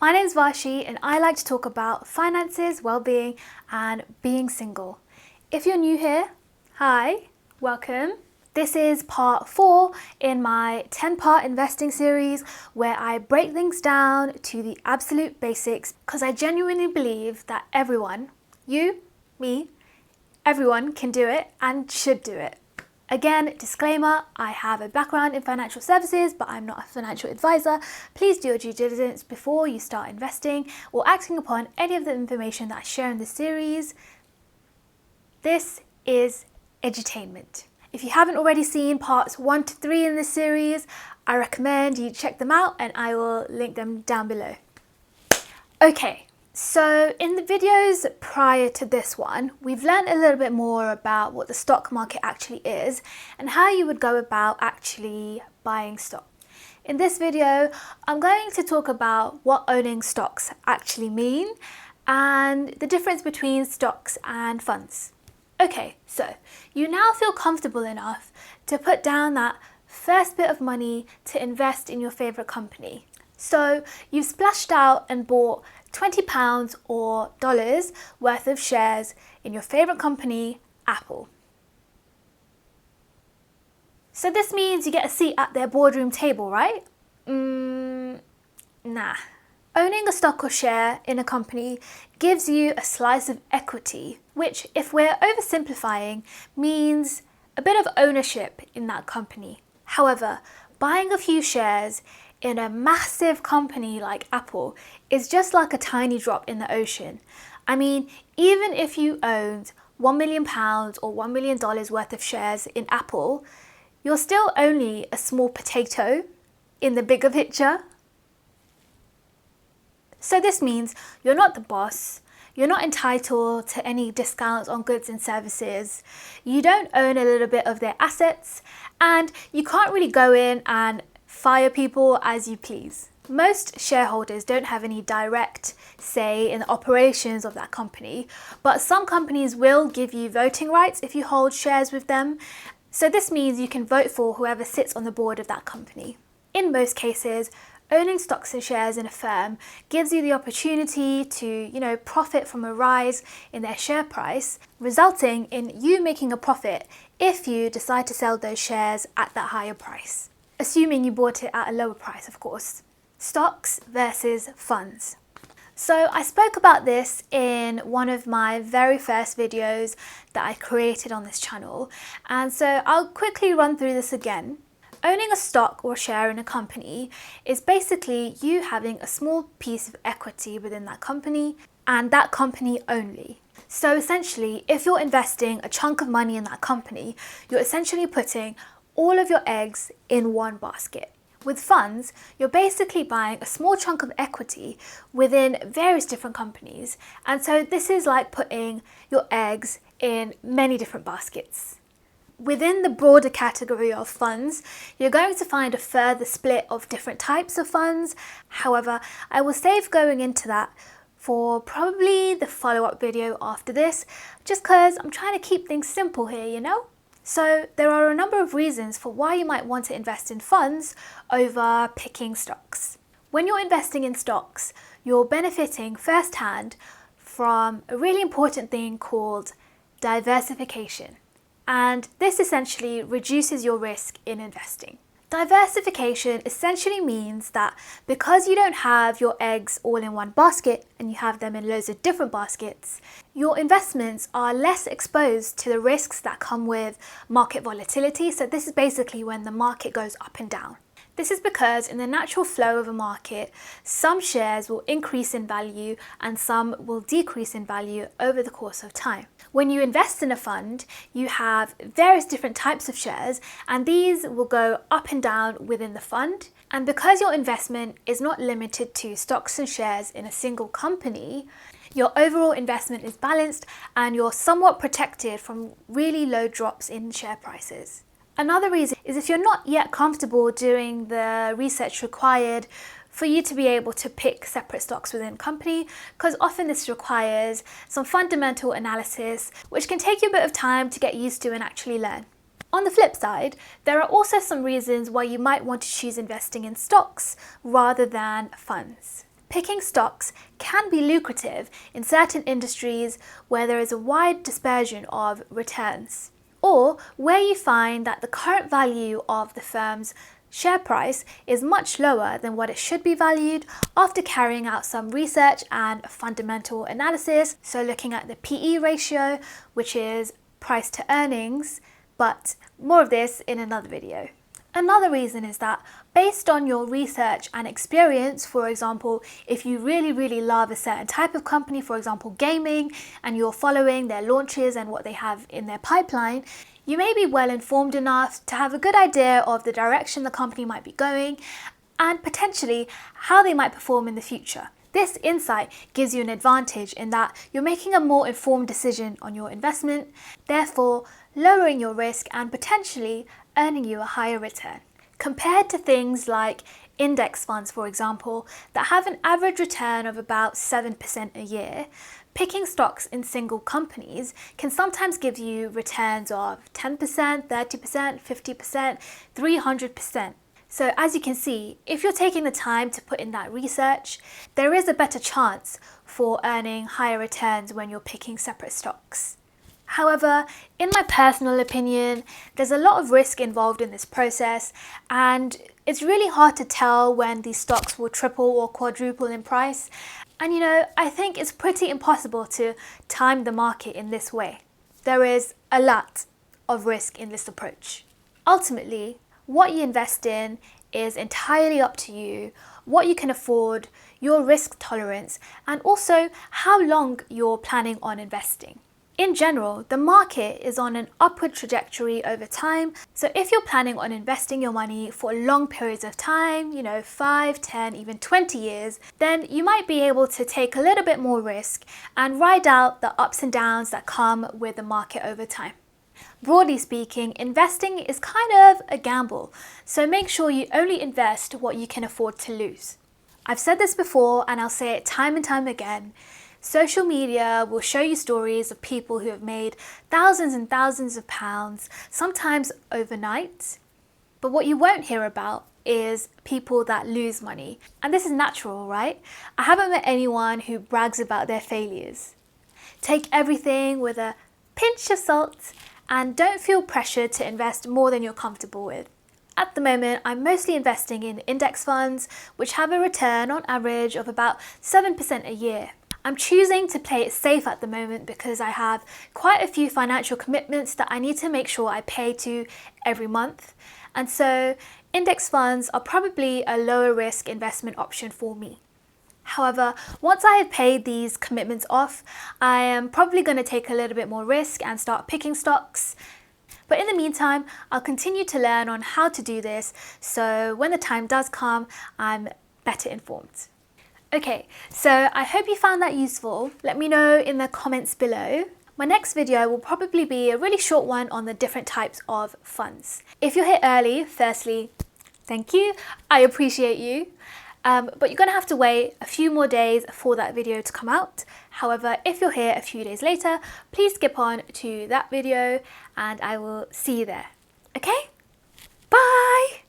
My name's Vashi and I like to talk about finances, well-being and being single. If you're new here, hi, welcome. This is part 4 in my 10-part investing series where I break things down to the absolute basics because I genuinely believe that everyone, you, me, everyone can do it and should do it. Again, disclaimer, I have a background in financial services, but I'm not a financial advisor. Please do your due diligence before you start investing or acting upon any of the information that I share in this series. This is edutainment. If you haven't already seen parts 1 to 3 in this series, I recommend you check them out and I will link them down below. Okay. So in the videos prior to this one, we've learned a little bit more about what the stock market actually is and how you would go about actually buying stock. In this video, I'm going to talk about what owning stocks actually mean and the difference between stocks and funds. Okay, so you now feel comfortable enough to put down that first bit of money to invest in your favorite company. So you've splashed out and bought £20 or dollars worth of shares in your favorite company, Apple. So this means you get a seat at their boardroom table, right? Nah. Owning a stock or share in a company gives you a slice of equity, which, if we're oversimplifying, means a bit of ownership in that company. However, buying a few shares in a massive company like Apple is just like a tiny drop in the ocean. I mean, even if you owned £1 million or $1 million worth of shares in Apple, you're still only a small potato in the bigger picture. So this means you're not the boss, you're not entitled to any discounts on goods and services, you don't own a little bit of their assets, and you can't really go in and fire people as you please. Most shareholders don't have any direct say in the operations of that company, but some companies will give you voting rights if you hold shares with them. So this means you can vote for whoever sits on the board of that company. In most cases, owning stocks and shares in a firm gives you the opportunity to, profit from a rise in their share price, resulting in you making a profit if you decide to sell those shares at that higher price. Assuming you bought it at a lower price, of course. Stocks versus funds. So I spoke about this in one of my very first videos that I created on this channel, and so I'll quickly run through this again. Owning a stock or share in a company is basically you having a small piece of equity within that company and that company only. So essentially, if you're investing a chunk of money in that company, you're essentially putting all of your eggs in one basket. With funds, you're basically buying a small chunk of equity within various different companies. And so this is like putting your eggs in many different baskets. Within the broader category of funds, you're going to find a further split of different types of funds. However, I will save going into that for probably the follow-up video after this, just because I'm trying to keep things simple here, So there are a number of reasons for why you might want to invest in funds over picking stocks. When you're investing in stocks, you're benefiting firsthand from a really important thing called diversification. And this essentially reduces your risk in investing. Diversification essentially means that because you don't have your eggs all in one basket and you have them in loads of different baskets, your investments are less exposed to the risks that come with market volatility. So this is basically when the market goes up and down. This is because in the natural flow of a market, some shares will increase in value and some will decrease in value over the course of time. When you invest in a fund, you have various different types of shares and these will go up and down within the fund. And because your investment is not limited to stocks and shares in a single company, your overall investment is balanced and you're somewhat protected from really low drops in share prices. Another reason is if you're not yet comfortable doing the research required for you to be able to pick separate stocks within a company, because often this requires some fundamental analysis, which can take you a bit of time to get used to and actually learn. On the flip side, there are also some reasons why you might want to choose investing in stocks rather than funds. Picking stocks can be lucrative in certain industries where there is a wide dispersion of returns, or where you find that the current value of the firm's share price is much lower than what it should be valued after carrying out some research and fundamental analysis, so looking at the PE ratio, which is price to earnings, but more of this in another video. Another reason is that based on your research and experience, for example, if you really love a certain type of company, for example gaming, and you're following their launches and what they have in their pipeline, you may be well informed enough to have a good idea of the direction the company might be going and potentially how they might perform in the future. This insight gives you an advantage in that you're making a more informed decision on your investment, therefore lowering your risk and potentially earning you a higher return. Compared to things like index funds, for example, that have an average return of about 7% a year, picking stocks in single companies can sometimes give you returns of 10%, 30%, 50%, 300%. So as you can see, if you're taking the time to put in that research, there is a better chance for earning higher returns when you're picking separate stocks. However, in my personal opinion, there's a lot of risk involved in this process, and it's really hard to tell when these stocks will triple or quadruple in price. And I think it's pretty impossible to time the market in this way. There is a lot of risk in this approach. Ultimately, what you invest in is entirely up to you, what you can afford, your risk tolerance, and also how long you're planning on investing. In general, the market is on an upward trajectory over time, so if you're planning on investing your money for long periods of time, 5, 10, even 20 years, then you might be able to take a little bit more risk and ride out the ups and downs that come with the market over time. Broadly speaking, investing is kind of a gamble, so make sure you only invest what you can afford to lose. I've said this before and I'll say it time and time again. Social media will show you stories of people who have made thousands and thousands of pounds, sometimes overnight. But what you won't hear about is people that lose money. And this is natural, right? I haven't met anyone who brags about their failures. Take everything with a pinch of salt and don't feel pressured to invest more than you're comfortable with. At the moment, I'm mostly investing in index funds, which have a return on average of about 7% a year. I'm choosing to play it safe at the moment because I have quite a few financial commitments that I need to make sure I pay to every month. And so index funds are probably a lower risk investment option for me. However, once I have paid these commitments off, I am probably going to take a little bit more risk and start picking stocks. But in the meantime, I'll continue to learn on how to do this, so when the time does come, I'm better informed. Okay, so I hope you found that useful. Let me know in the comments below. My next video will probably be a really short one on the different types of funds. If you're here early, firstly, thank you. I appreciate you. But you're going to have to wait a few more days for that video to come out. However, if you're here a few days later, please skip on to that video and I will see you there. Okay? Bye!